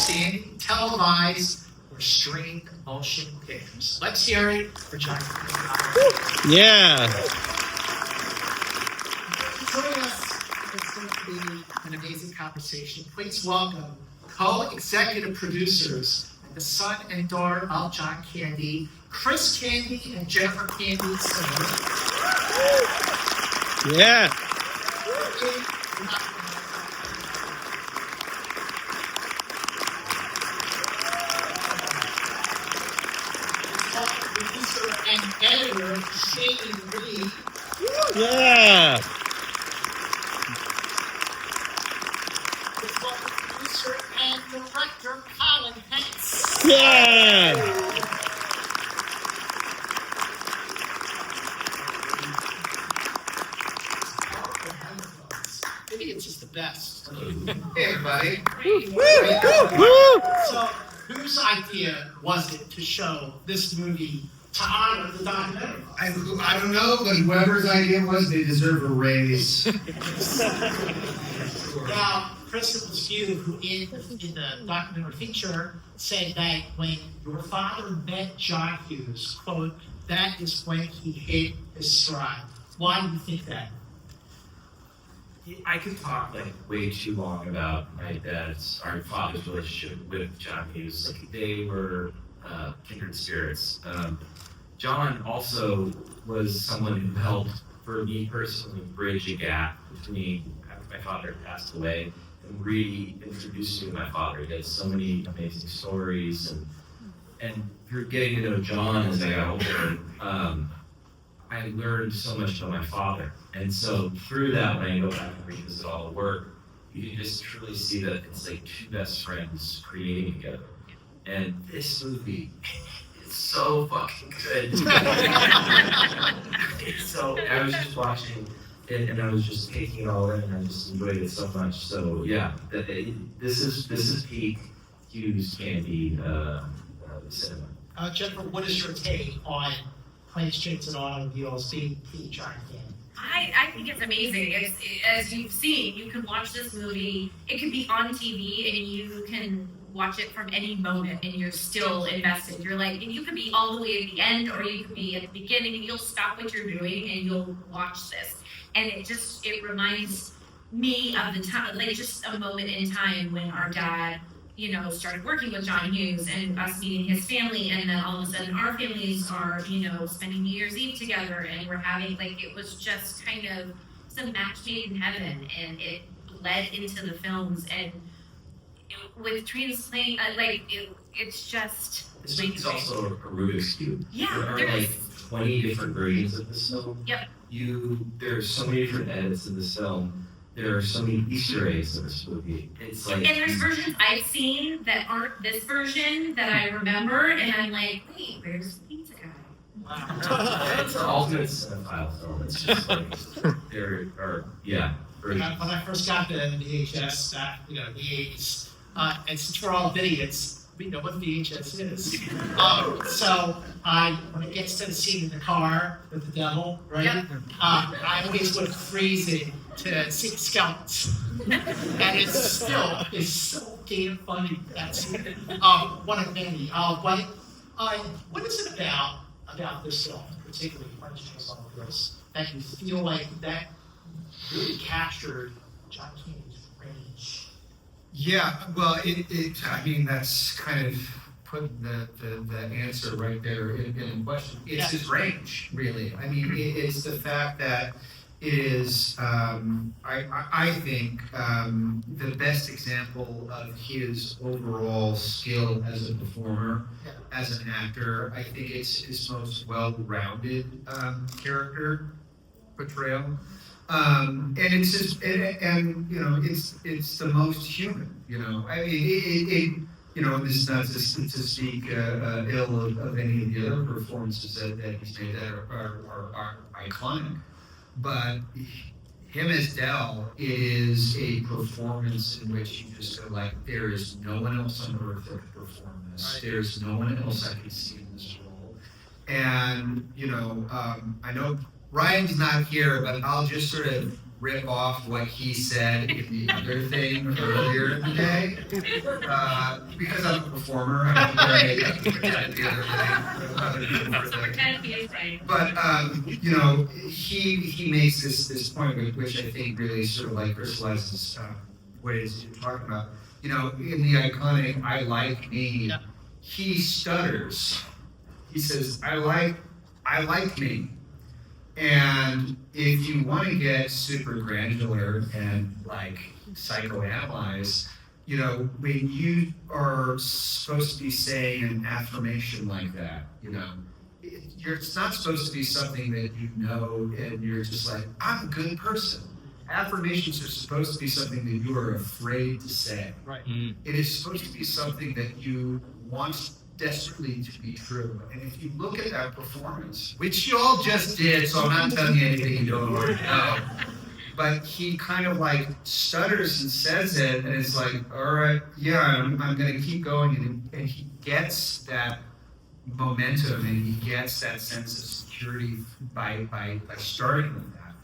outstanding televised or streamed motion pictures. Let's hear it for John. Yeah. Joining us, it's going to be an amazing conversation. Please welcome co-executive producers and the son and daughter of John Candy, Chris Candy and Jennifer Candy Singer. Yeah. Producer and editor Shane Reid. Yeah. Producer and director Colin Hanks. Yeah. Maybe it's just the best. Hey everybody. So, whose idea was it to show this movie to honor the documentary? I don't know, but whoever's idea was, they deserve a raise. Now, Chris, it was you who, in the documentary feature, said that when your father met John Hughes, quote, that is when he hit his stride. Why do you think that? I could talk like way too long about our father's relationship with John Hughes. Like they were kindred spirits. John also was someone who helped, for me personally, bridge a gap between after my father passed away and really introduced me to my father. He had so many amazing stories, and through getting to know John as I got older, I learned so much about my father. And so through that, when I go back and revisit all the work, you can just truly see that it's like two best friends creating together. And this movie is so fucking good. So I was just watching it and I was just taking it all in and I just enjoyed it so much. So yeah, this is peak Hughes Candy cinema. Jennifer, what is your take on planes, trains, and automobiles being John Candy? I think it's amazing. As you've seen, you can watch this movie. It can be on TV, and you can watch it from any moment, and you're still invested. You're like, and you could be all the way at the end, or you could be at the beginning, and you'll stop what you're doing, and you'll watch this. And it reminds me of the time, like just a moment in time when our dad, started working with John Hughes and us meeting his family, and then all of a sudden our families are, spending New Year's Eve together, and we're having, it was just kind of some match made in heaven, and it led into the films, and with Trains playing, it's just... This movie is also a Rubik's Cube. Yeah, there are 20 different versions of this film. Yep. There's so many different edits of this film. There are so many Easter eggs in this movie. It's like, and there's versions I've seen that aren't this version that I remember, and I'm like, wait, where's the pizza guy? Wow. It's an ultimate cinephile film. It's just like there are When I first got the VHS back, the 80s, and since we're all idiots, we know what VHS is. So when it gets to the scene in the car with the devil, right? Yep. I always would freeze it to see the skeletons, and it's so damn funny, that scene. One of many. What is it about this film, particularly Chris, that you feel like that really captured John Candy's range? Yeah, well, I mean, that's kind of putting the answer right there in question. It's his range, really. I mean, it's the fact that it is, I think, the best example of his overall skill as a performer, as an actor. I think it's his most well-rounded character portrayal. And it's just, it's the most human, I mean, this is not to speak ill of any of the other performances that he's made that are iconic, but him as Dell is a performance in which you just go like, there is no one else on earth that could perform this. Right. There's no one else I could see in this role. And, I know Ryan's not here, but I'll just sort of rip off what he said in the other thing earlier in the day. Because I'm a performer, I have to wear makeup to pretend the other thing. Pretend he is right. But you know, he makes this point, which I think really sort of like crystallizes what it is you're talking about. You know, in the iconic "I like me," he stutters. He says, "I like me." And if you want to get super granular and like psychoanalyze, you know, when you are supposed to be saying an affirmation like that, you know, it's not supposed to be something that you know and you're just like, I'm a good person. Affirmations are supposed to be something that you are afraid to say. Right. It is supposed to be something that you want desperately to be true. And if you look at that performance, which you all just did, so I'm not telling you anything you don't already know, but he kind of like stutters and says it, and it's like, all right, yeah, I'm going to keep going. And he gets that momentum and he gets that sense of security by starting with that.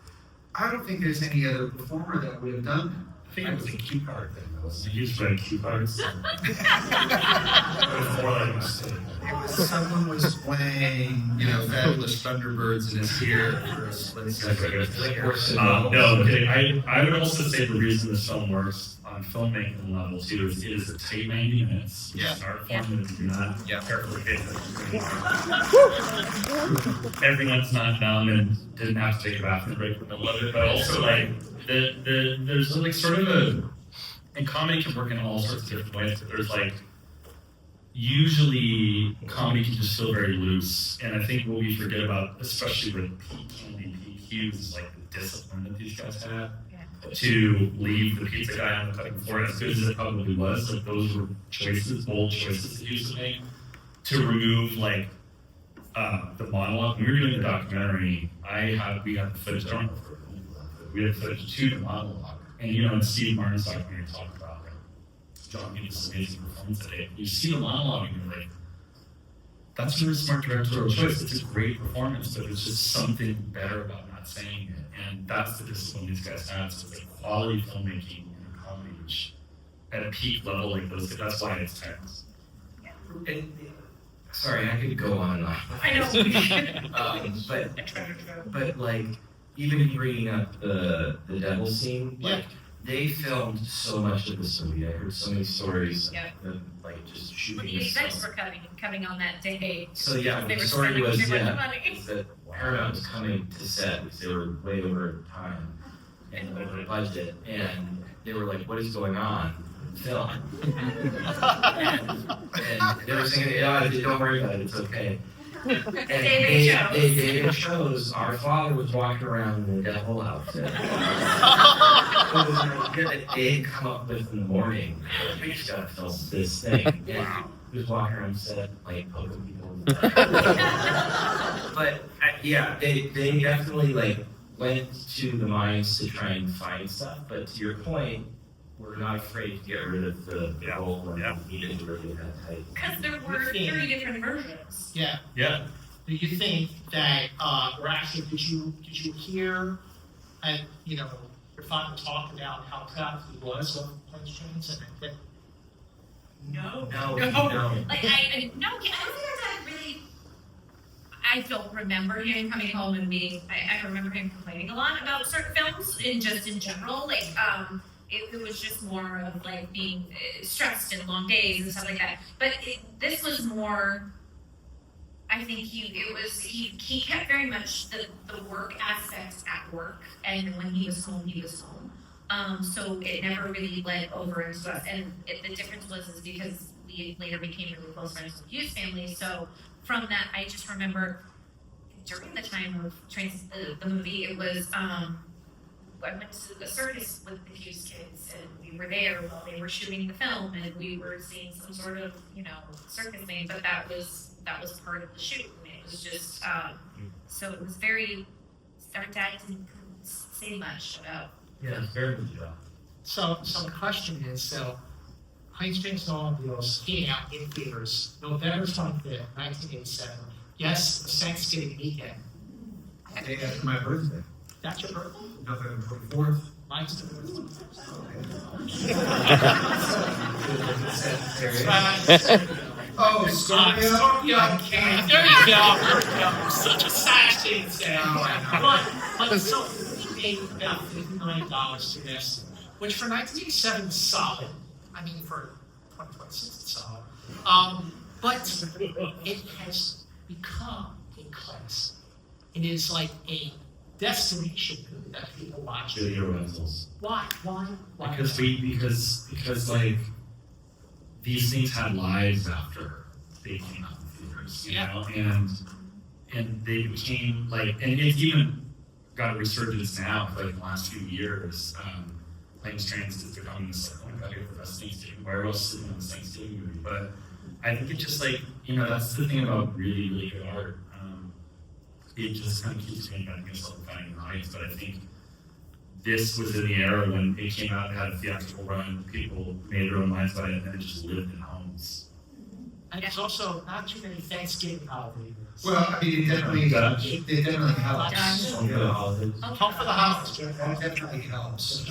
I don't think there's any other performer that would have done that. I think it was a cue card thing. He used to write cue cards. It was someone was playing, you know, Fabulous Thunderbirds in his ear for a split second. No, okay. I would also say the reason this film works on filmmaking level too is it is a tight 90 minutes. Yeah. Start from it, you're not carefully hitting everyone's not numb and didn't have to take a bathroom break in the middle of it, but also like there's like sort of a, and comedy can work in all sorts of different ways. There's like, usually comedy can just feel very loose. And I think what we forget about, especially with peak Andy Peak Hughes, is like the discipline that these guys had to leave the pizza guy on the cutting floor, as good as it probably was. Like those were choices, bold choices that he used to make to remove like the monologue. When we were doing the documentary, we had the footage. I don't know if we had footage to the monologue. And you know, in Steve Martin's documentary, talk about like John gave this amazing performance today. You see the monologue and you're like, that's a really smart directorial choice. It's a great performance, but there's just something better about not saying it. And that's the discipline these guys have. So it's like quality filmmaking in a comedy, which at a peak level like those, that's why it's tense. And, sorry, I could go on and on. I know. But like, even bringing up the devil scene, like they filmed so much of this movie. I heard so many stories of like just shooting The this effects stuff. were coming on that day. So yeah, They the were story spending was too much money. is that Paramount was coming to set because they were way over time and over the budget, and they were like, "What is going on?" Film. and they were saying, "Oh, don't worry about it. It's okay." And David shows our father was walking around in a devil outfit. They'd come up with in the morning, we just gotta film this thing. And he was walking around set, like poking people in the But they definitely like went to the mines to try and find stuff. But to your point, we're not afraid to get rid of the whole and needed to really that tight. Because there were 3 different versions. Yeah. Yeah. Do you think that, or actually, did you hear, you know, your father talk about how proud he was of Planes, Trains, and that? No. Like I don't think that really. I don't remember him coming home and being. I remember him complaining a lot about certain films and just in general, like It was just more of like being stressed and long days and stuff like that. But this was more. I think he kept very much the work aspects at work, and when he was home, he was home. So it never really bled over into us. And the difference was because we later became really close friends with Hughes family. So from that, I just remember during the time of the movie, it was. I went to the circus with the Hughes kids, and we were there while they were shooting the film, and we were seeing some sort of, circus thing. But that was part of the shoot. It was just so it was very. Our dad didn't say much about. Yeah, it's very good job. So the question is, Planes, Trains, and Automobiles came out in theaters November 25th, 1987. Yes, Thanksgiving weekend. Day after my birthday. That's your birthday? November 24th. Mine's the birthday. Oh, Scorpio? Scorpio. Okay. There you go. Such a sassy sound. But so we paid about $59 to this, which for 1987 is solid. I mean, for 2026 it's solid. But it has become a classic. It is like a destination that people watch. Video rentals. Why? Because like these things had lives after they came out in theaters, you know, and they became like, and it's even got a resurgence now for like the last few years. Planes, Trains is becoming this like, oh my god, you're the best Thanksgiving. Where else sitting on this Thanksgiving movie? But I think it just like, you know, that's the thing about really, really good art. It just kind of keeps going back against all the finding an audience. But I think this was in the era when it came out, it had a theatrical run, people made their own minds about it, and it just lived in homes. And it's also not too many Thanksgiving holidays. Well, I mean, it definitely helps. Done. Help for the holidays. That definitely helps,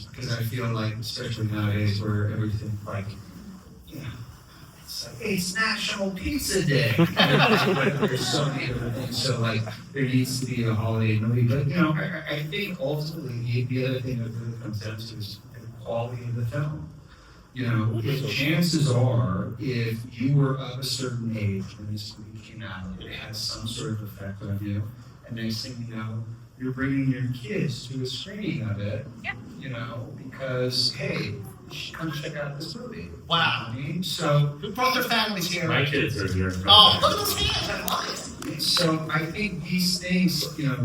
because I feel like, especially nowadays where everything like, you know, it's like, hey, it's National Pizza Day. There's so many different things, so like, there needs to be a holiday movie, but you know, I think ultimately, the other thing that really comes down to is the quality of the film. You know, chances are, if you were of a certain age when this movie came out, it had some sort of effect on you, and next thing you know, you're bringing your kids to a screening of it, you know, because, hey, come check out this movie. Wow. You know what I mean? So, Who brought their families here? My kids are here. Oh, look at those hands. I love it. so I think these things, you know,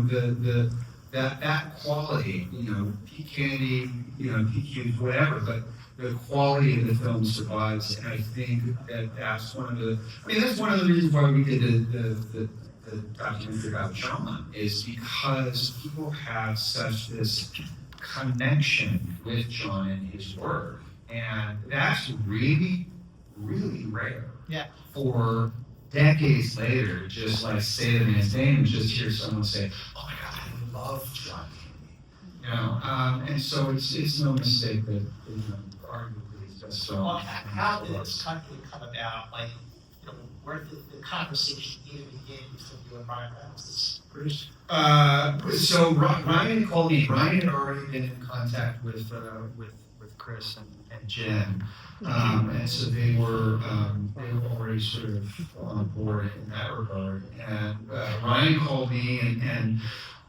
that quality, you know, pea candy, you know, PQs, whatever, but the quality of the film survives, and I think that's one of the. I mean, that's one of the reasons why we did the documentary about John, is because people have such this connection with John and his work, and that's really, really rare. Yeah. For decades later, just like say the man's name and just hear someone say, "Oh my God, I love John Candy," you know, and so it's no mistake that, you know, arguably it's just so. Well, how did this country come about? Like, you know, where did the conversation even begin between you and Ryan Reynolds? Bruce? So Ryan called me. Ryan had already been in contact with Chris and Jen, and so they were already sort of on board in that regard. And Ryan called me, and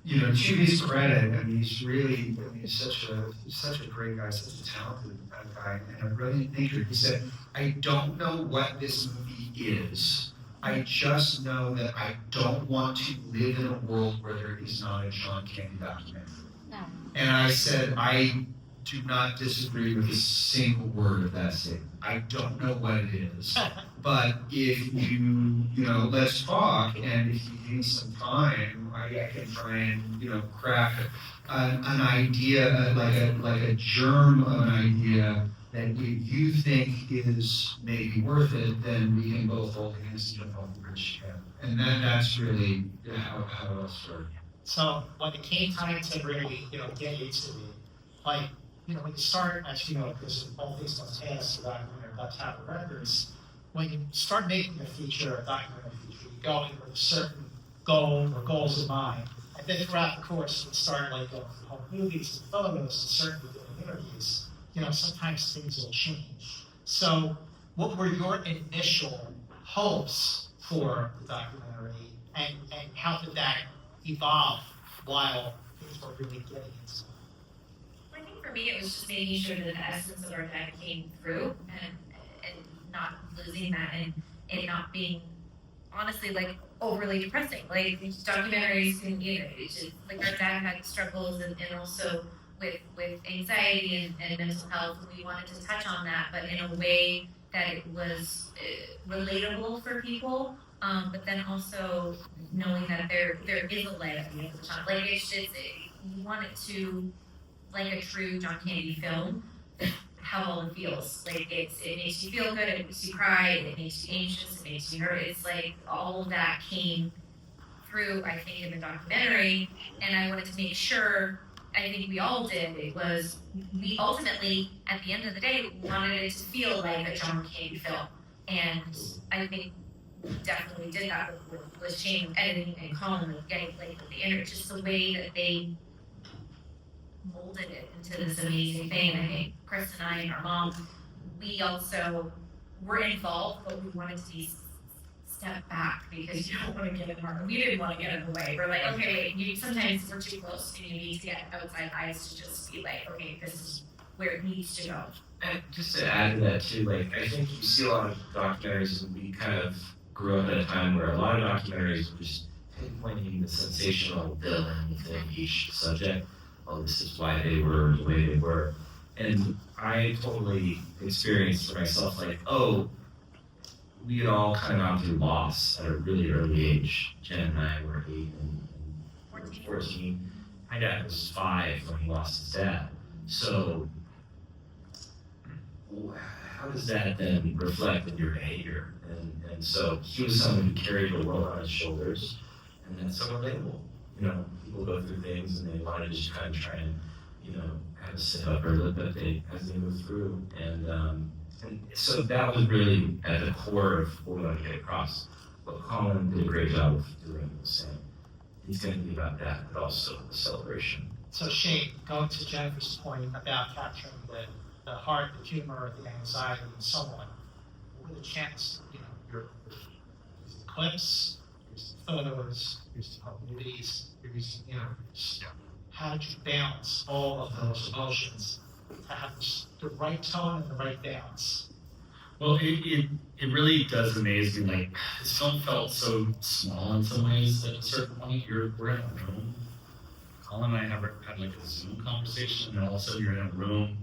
you know, to his credit, I mean, he's such a great guy, such a talented guy, and a brilliant thinker. He said, "I don't know what this movie is. I just know that I don't want to live in a world where there is not a John Candy documentary." No. And I said, "I do not disagree with a single word of that statement. I don't know what it is, but if you know, let's talk, and if you need some time, I can try and, you know, crack an idea, like a germ of an idea that if you think is maybe worth it, then we can both hold hands and jump off the bridge together." And that's really how it all started. So when it came time to really, you know, get into it, like, you know, when you start, as you know, because all things must pass, the documentary about Tower Records, when you start making a feature, a documentary feature, you go in with a certain goal or goals in mind. And then throughout the course, you start like going through home movies and photos and certainly doing interviews. You know, sometimes things will change. So what were your initial hopes for the documentary, and how did that evolve while things were really getting into it? I think for me, it was just making sure that the essence of our dad came through, and not losing that, and it not being, honestly, like overly depressing. Like these documentaries can, you know, it's just like our dad had struggles, and also with anxiety and mental health. And we wanted to touch on that, but in a way that it was relatable for people. But then also knowing that there is a light at the end of the tunnel. Like it's just, you want it to, like a true John Candy film, how all it feels. Like it makes you feel good, it makes you cry, it makes you anxious, it makes you hurt. It's like all of that came through, I think, in the documentary, and I wanted to make sure, I think we all did, it was, we ultimately, at the end of the day, wanted it to feel like a John King film. And I think we definitely did that with Shane editing and Colin, with getting like with the internet, just the way that they molded it into this amazing thing. I think Chris and I and our mom, we also were involved, but we wanted to be step back because you don't want to get in our, we didn't want to get in the way. We're like, okay, you sometimes we're too close and you need to get outside eyes to just be like, okay, this is where it needs to go. And just to add to that too, like I think you see a lot of documentaries, and we kind of grew up at a time where a lot of documentaries were just pinpointing the sensational villain within each subject. Oh, this is why they were the way they were. And I totally experienced for myself, like, oh, we had all kind of gone through loss at a really early age. Jen and I were 8 and 14. My dad was 5 when he lost his dad. So how does that then reflect in your behavior? And so he was someone who carried the world on his shoulders, and that's so relatable. You know, people go through things and they want to just kind of try and, you know, kind of sit up or live as they move through. And so that was really at the core of what we wanted to get across. But Colin did a great job of doing the same. He's going to be about that, but also the celebration. So Shane, going to Jennifer's point about capturing the heart, the humor, the anxiety, and so on, what were the chances? You know, here's the clips, here's the photos, here's the movies, here's, you know, how did you balance all of those emotions to have the right tone and the right balance? Well, it really does amaze me. Like, this film felt so small in some ways at a certain point. We're in a room. Colin and I had like a Zoom conversation, and all of a sudden you're in a room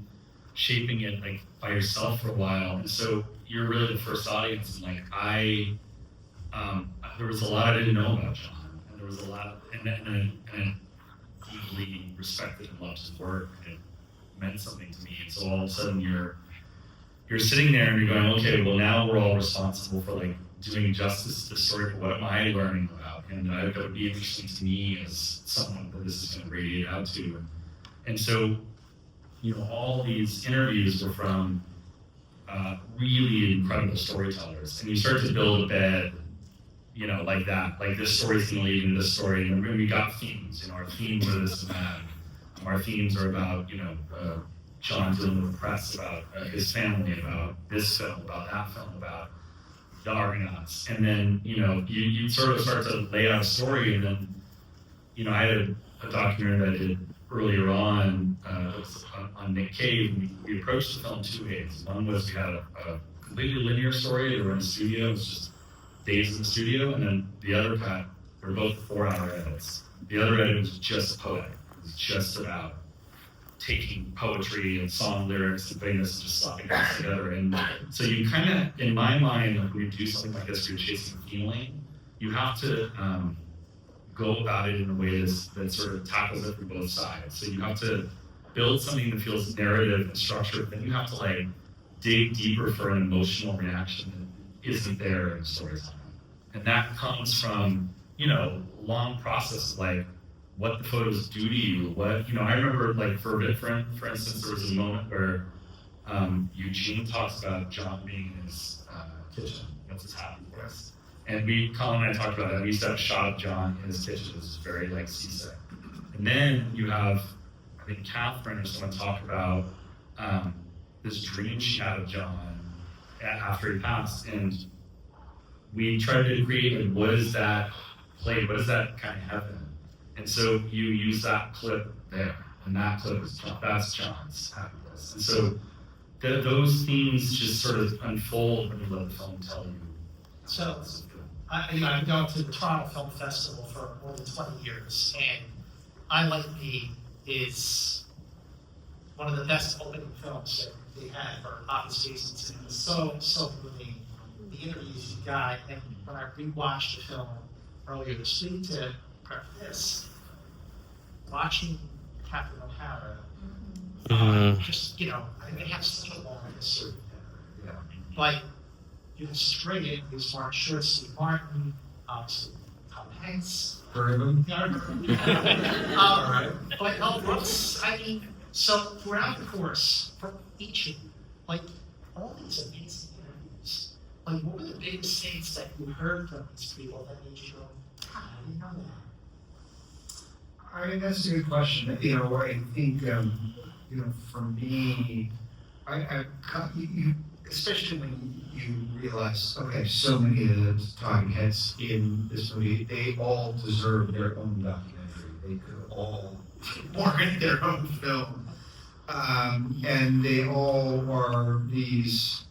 shaping it like by yourself for a while. And so you're really the first audience. And like there was a lot I didn't know about John, and there was a lot, and I deeply respected and loved his work. And it meant something to me. And so all of a sudden you're sitting there and you're going, okay, well now we're all responsible for like doing justice to the story. But what am I learning about? And that would be interesting to me as someone that this is going to radiate out to. And so, you know, all these interviews were from really incredible storytellers. And you start to build a bed, you know, like that. Like this story's going to lead into this story. And we got themes. You know, our themes are this and that. Our themes are about, you know, John dealing with the press, about his family, about this film, about that film, about the Argonauts. And then, you know, you sort of start to lay out a story. And then, you know, I had a documentary that I did earlier on Nick Cave. We approached the film 2 ways. One was we had a completely linear story. They were in the studio. It was just days in the studio. And then the other cut, they were both 4-hour edits. The other edit was just poetic. It was just about taking poetry and song lyrics and putting this and just slapping things together. And so you kind of, in my mind, like when you do something like this, you're chasing a feeling, you have to go about it in a way that sort of tackles it from both sides. So you have to build something that feels narrative and structured, then you have to like dig deeper for an emotional reaction that isn't there in storytelling. And that comes from, you know, long process, like what the photos do to you, what, you know, I remember like for instance, there was a moment where Eugene talks about John being in his kitchen. That's his happy place. And Colin and I talked about that. We used to have a shot of John in his kitchen. It was very like seasick. And then you have, I think Catherine or someone talk about this dream she had of John after he passed. And we tried to create like, what is that play? What is that kind of heaven? And so you use that clip there, and that clip is that's John's happiness. And so those themes just sort of unfold when you let the film tell you. So, I've gone to the Toronto Film Festival for more than 20 years, and I Like Me is one of the best opening films that they had for Office seasons. And it was so moving. The interviews you got, and when I rewatched the film earlier this week to prep this, watching Catherine O'Hara, just, you know, I mean, they have such a long history. Yeah. Like, you can string it, these Martin Short, Steve Martin, obviously Colin Hanks, Heard of him? But no, Brooks, I mean, so throughout the course, for each of you, like, all these amazing interviews, like, what were the biggest things that you heard from these people that made you go, God, I didn't know that? I mean, that's a good question. You know, I think, for me, you especially when you realize, okay, so many of the talking heads in this movie, they all deserve their own documentary. They could all warrant their own film. And they all are these,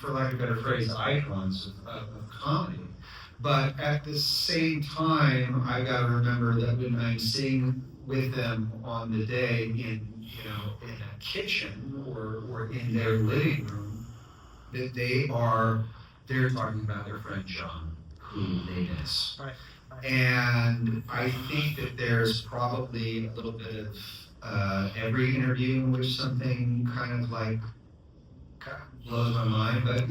for lack of a better phrase, icons of comedy. But at the same time, I got to remember that when I'm sitting with them on the day in a kitchen or in their living room, that they're talking about their friend John, who they miss. Right. And I think that there's probably a little bit of every interview in which something kind of like blows my mind. But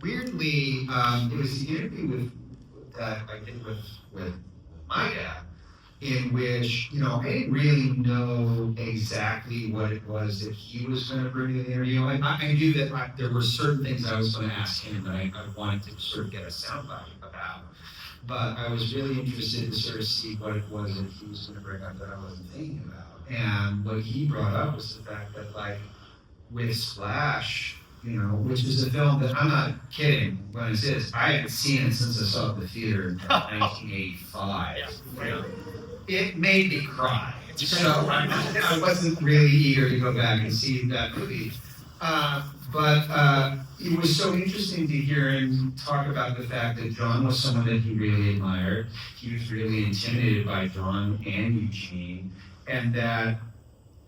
weirdly, it was the interview that I did with my dad, in which I didn't really know exactly what it was that he was going to bring to the interview. I knew that there were certain things I was going to ask him that I wanted to sort of get a soundbite about. But I was really interested to sort of see what it was that he was going to bring up that I wasn't thinking about. And what he brought up was the fact that, like, with Splash, which is a film that I'm not kidding when I say this, I haven't seen it since I saw it at the theater in 1985. It made me cry. So I wasn't really eager to go back and see that movie. But it was so interesting to hear him talk about the fact that John was someone that he really admired. He was really intimidated by John and Eugene, and that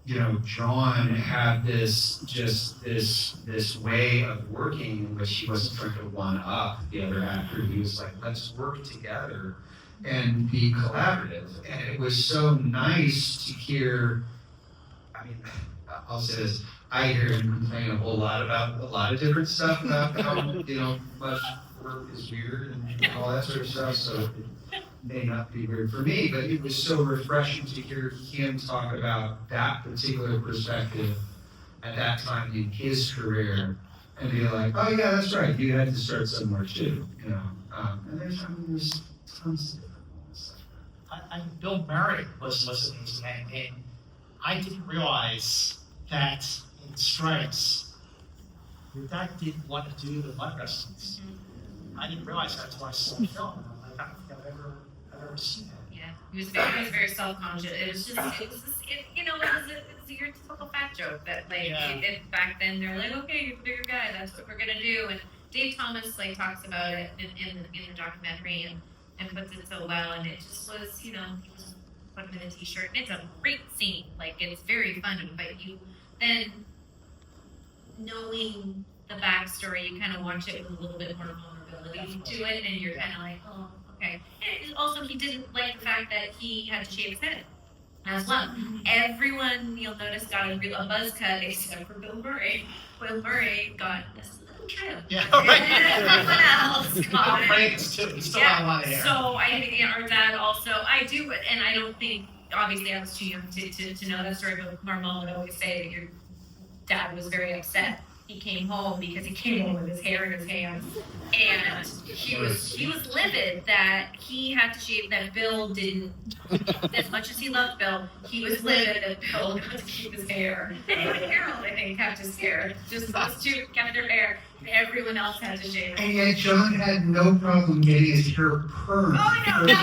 John had this way of working in which he wasn't trying to one up the other actor. He was like, let's work together and be collaborative. And it was so nice to hear. I mean, I'll say this. I hear him complain a whole lot about a lot of different stuff about how, much work is weird and all that sort of stuff. So it may not be weird for me, but it was so refreshing to hear him talk about that particular perspective at that time in his career and be like, oh yeah, that's right. You had to start somewhere too, and there's tons of different stuff. Bill Murray was amazing, and I didn't realize that in Stripes, your dad didn't want to do the mud wrestlings. I didn't realize that until I saw the film. And I'm like, I don't think I've ever seen it. Yeah, he was very self-conscious. It was your typical fat joke that back then they're like, okay, you're the bigger guy, that's what we're gonna do. And Dave Thomas talks about it in the documentary and puts it so well. And it just was, he was put him in a t-shirt. And it's a great scene. Like, it's very funny, but you then knowing the backstory, you kind of watch it with a little bit more vulnerability to it, and you're kind of like, oh, okay. And also, he didn't like the fact that he had to shave his head as well. Everyone, you'll notice, got a buzz cut except for Bill Murray. Bill Murray got this little trim. Yeah, Everyone else got it. Frank's too. He's still got a lot of hair. So I think our dad also, I do, and I don't think, obviously I was too young to know that story, but our mom would always say that your dad was very upset. He came home because he came home with his hair in his hands, and he was livid that he had to shave, that Bill didn't. As much as he loved Bill, he was livid that Bill got to keep his hair. And even Harold, I think, kept his hair. Just those two kept their hair. Everyone else had to shave. And yet John had no problem getting his hair permed. Oh no,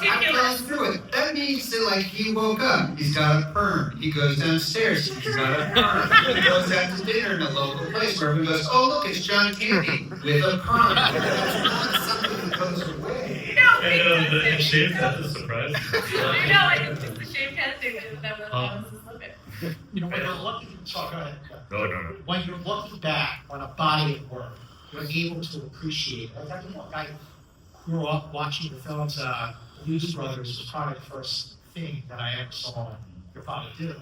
I've gone through it. That means that, like, he woke up, he's got a perm. He goes downstairs, he's got a perm. He goes out to dinner in a local place where everyone goes, oh look, it's John Candy with a perm. That's not something that goes away. And the shaved head is surprising. It's the shaved head thing that was When you're looking, No. when you're looking back on a body of work, you're able to appreciate it. I grew up watching the films. Blues Brothers was probably the first thing that I ever saw your father do. And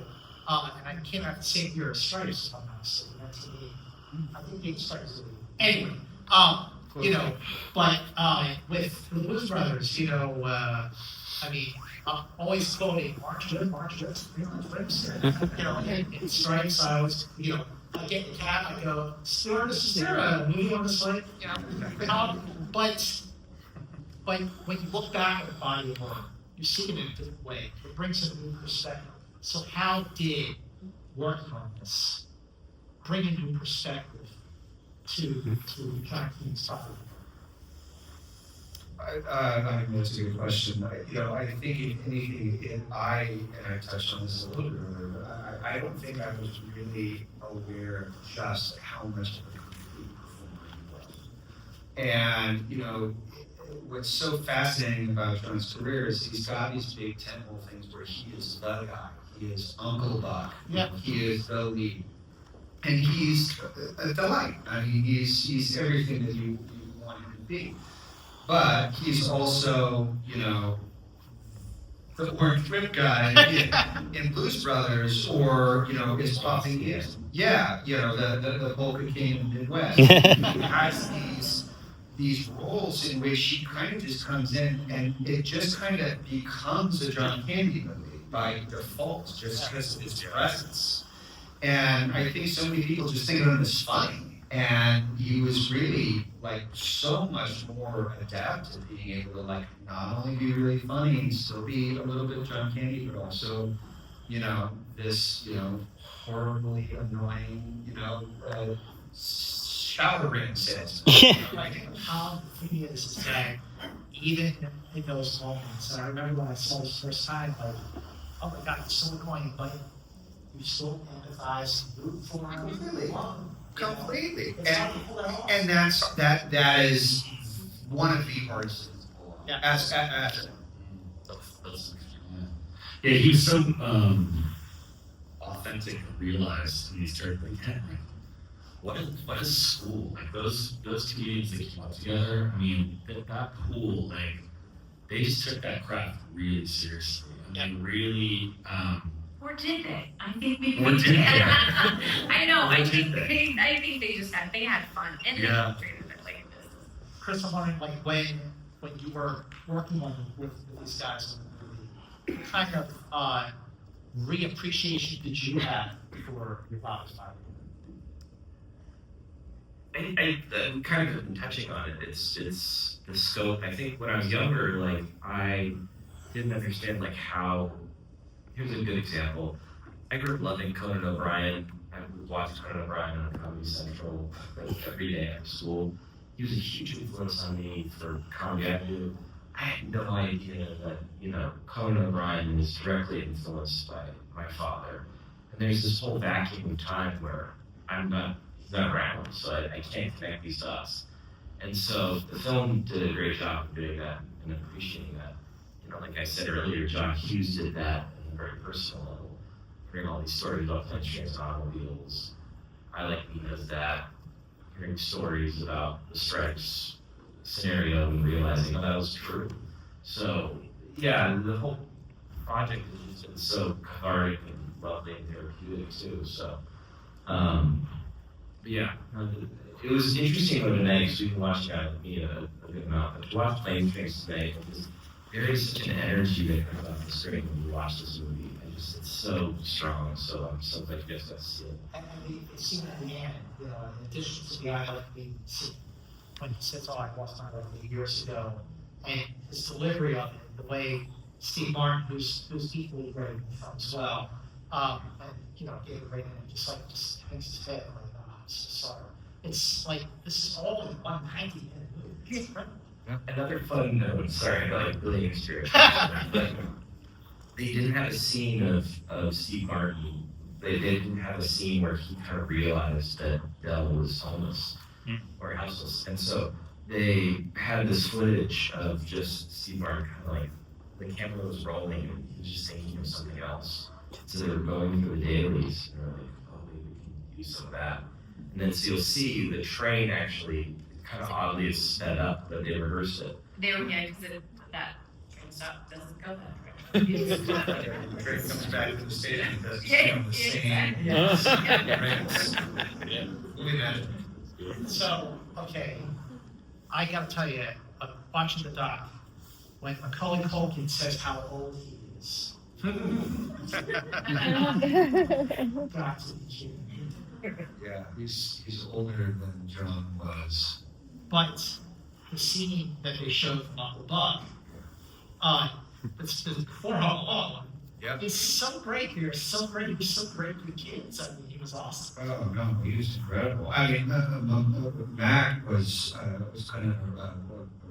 I came out the same year as Stripes, if I'm not mistaken, 1980. I think 8 Stripes. Anyway, you know, but with the Blues Brothers, you know, I mean, I'm always quoting March Good, you know, in Stripes. I always, you know, I get the cab, I go, Stewardess, is there a movie on the slate? Yeah. But when you look back at the body of work, you see it in a different way. It brings a new perspective. So how did working on this bring a new perspective to John King's side? I mean, that's a good question. I think if anything, and I touched on this a little bit earlier, but I don't think I was really aware of just how much of a complete performer he was. And, what's so fascinating about John's career is he's got these big tentpole things where he is the guy, he is Uncle Buck, he is the lead. And he's a delight. I mean, he's everything that you want him to be. But he's also, the orange whip guy in Blues Brothers, or, is popping in. Yeah, the polka king in the Midwest. He has these roles in which he kind of just comes in and it just kind of becomes a John Candy movie by default, just because of his presence. And I think so many people just think of him as funny. And he was really so much more adept at being able to not only be really funny and still be a little bit John Candy, but also, this, horribly annoying, shower ring says. How funny is that even in those moments, and I remember when I saw this first time, oh my God, it's so annoying, but you still empathize and root for him. Really? Completely. And that is one of the hardest things. Yeah. Yeah, he was so authentic and realized when he started what is school? Those comedians that came up together, I mean, that pool, they just took that craft really seriously. And they really or did they? I think maybe or they did did. they? I know. Or I did think they? they just had fun and they Yeah. treated it like a business. Chris, I'm wondering, when you were working with these guys in the movie, what kind of reappreciation did you have for your father's body? I kind of been touching on it. It's the scope. I think when I was younger, I didn't understand how. Here's a good example. I grew up loving Conan O'Brien. I would watch Conan O'Brien on Comedy Central every day after school. He was a huge influence on me for comedy I do. I had no idea that Conan O'Brien is directly influenced by my father. And there's this whole vacuum of time where he's not around, so I can't connect these dots. And so the film did a great job of doing that and appreciating that. Like I said earlier, John Hughes did that at a very personal level, hearing all these stories about planes, trains, and automobiles. I like he does that, hearing stories about the strikes scenario and realizing that was true. So yeah, the whole project has just been so cathartic and lovely and therapeutic too. So yeah, it was interesting today because we've been watching me a good amount, but to watch Planes, Trains today, there is such an energy that comes off the screen when you watch this movie, and it's so strong. So I'm so glad you guys got to see it. And it seemed at the end, in addition to the when he says, "Oh, I watched it years ago," and his delivery of it, the way Steve Martin, who's equally great in the film as well, and gave a great and just hangs his head I'm so sorry. It's this is all in 190-minute movie. Another fun note, sorry, really experience. They didn't have a scene of Steve Martin. They didn't have a scene where he kind of realized that Del was homeless or houseless. And so they had this footage of just Steve Martin kind of the camera was rolling and he was just thinking of something else. So they were going through the dailies and they're oh, maybe we can use some of that. And then so you'll see the train actually kind of oddly is sped up, but they rehearsed it. They were because that train stop doesn't go that direction. The train comes back to the station and does the same. So, okay, I gotta tell you, watching the doc, when Macaulay Culkin says how old he is. Got to be kidding me. Yeah, he's older than John was. But the scene that they showed from Uncle Buck, it's before Home Alone, Yep. is so great here, so great. He was so great with the kids. I mean, he was awesome. Oh no, he was incredible. I mean, Mac was kind of a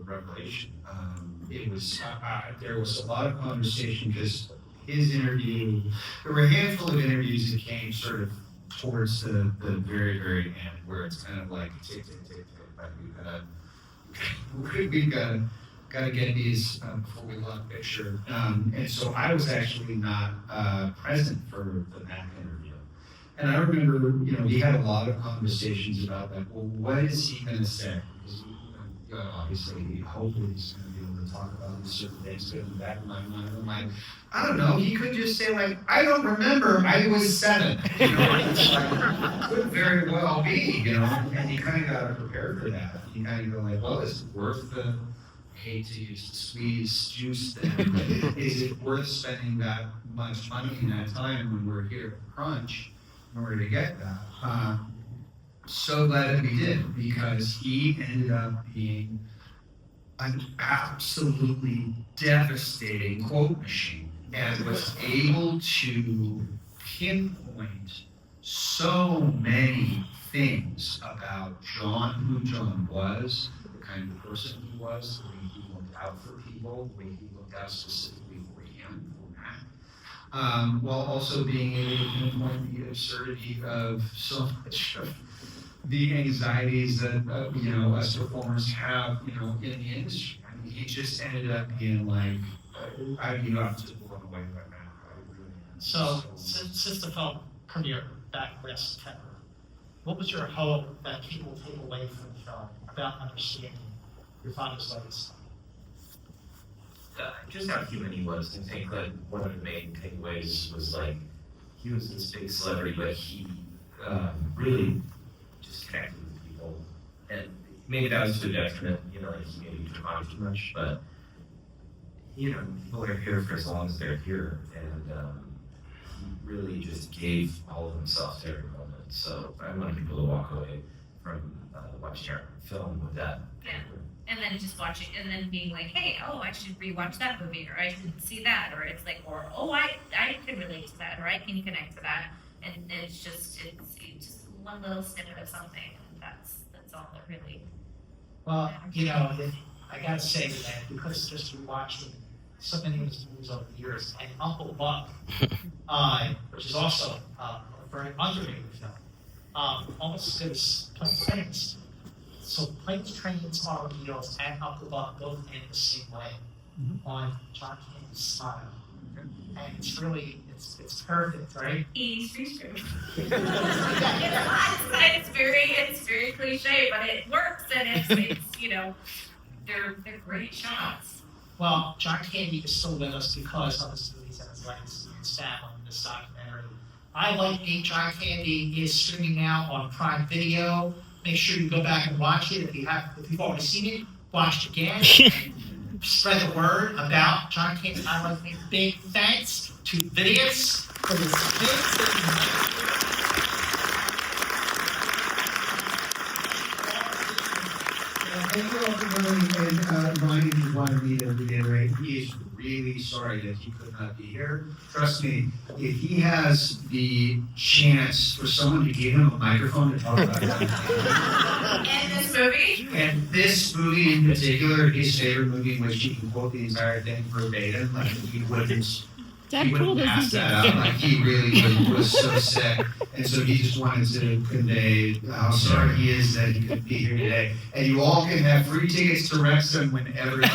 revelation. It was there was a lot of conversation because his interview. There were a handful of interviews that came sort of towards the very end where it's kind of like tick, like we've got to get these before we love picture. And so I was actually not present for the Mac interview. And I remember, we had a lot of conversations about that. Well, what is he going to say? Because obviously, hopefully he's going to be able to talk about these certain things. But in the back of my mind, I'm like, I don't know. He could just say like, I don't remember. I was 7. It's like, could very well be. And you kind of got to prepare for that. You kind of go like, well, is it worth the? Hate to use the squeeze juice thing. Is it worth spending that much money in that time when we're here at Crunch in order to get that? So glad that we did, because he ended up being an absolutely devastating quote machine and was able to pinpoint so many things about John, who John was, the kind of person he was, the way he looked out for people, the way he looked out specifically for him, for Matt, while also being able to pinpoint the absurdity of so much of the anxieties that us performers have, in the industry. I mean, he just ended up being like, I'm just blown away by Matt. I really am. So, since the film premiered back last September, what was your hope that people take away from the film about understanding your father's legacy? Just how human he was. I think that one of the main takeaways was like, he was this big celebrity, but he really just connected with people. And maybe that was to a detriment, like he maybe took on too much, but people are here for as long as they're here. And he really just gave all of himself to every moment. So I want people to walk away from watching our film with that. Yeah. And then just watching, and then being like, hey, I should rewatch that movie, or I should see that, or it's like, or I can relate to that, or I can connect to that, and it's just one little snippet of something, and that's all that really. Well, I gotta say that because just rewatching so many of his movies over the years, and Uncle Buck, which is also a very underrated film, almost as good as Planes, Trains. So Planes, Trains, Automobiles, and Uncle Buck both end the same way on John Candy's smile. And it's really, it's perfect, right? It's very cliche, but it works, and it's they're great shots. Well, John Candy is still with us because of his movies and his legacy and his family in this documentary. I Like Being John Candy is streaming now on Prime Video. Make sure you go back and watch it. If you've already seen it, watch it again. Spread the word about John Candy. I Like Being. Big thanks to Vidius for his Thank you all for coming, and Ryan just wanted me to reiterate, he is really sorry that he could not be here. Trust me, if he has the chance for someone to give him a microphone to talk about it. And this movie? And this movie in particular, his favorite movie, in which he can quote the entire thing verbatim, like he wouldn't pass that out. Like he really was so sick, and so he just wanted to convey how sorry he is that he couldn't be here today. And you all can have free tickets to Wrexham whenever you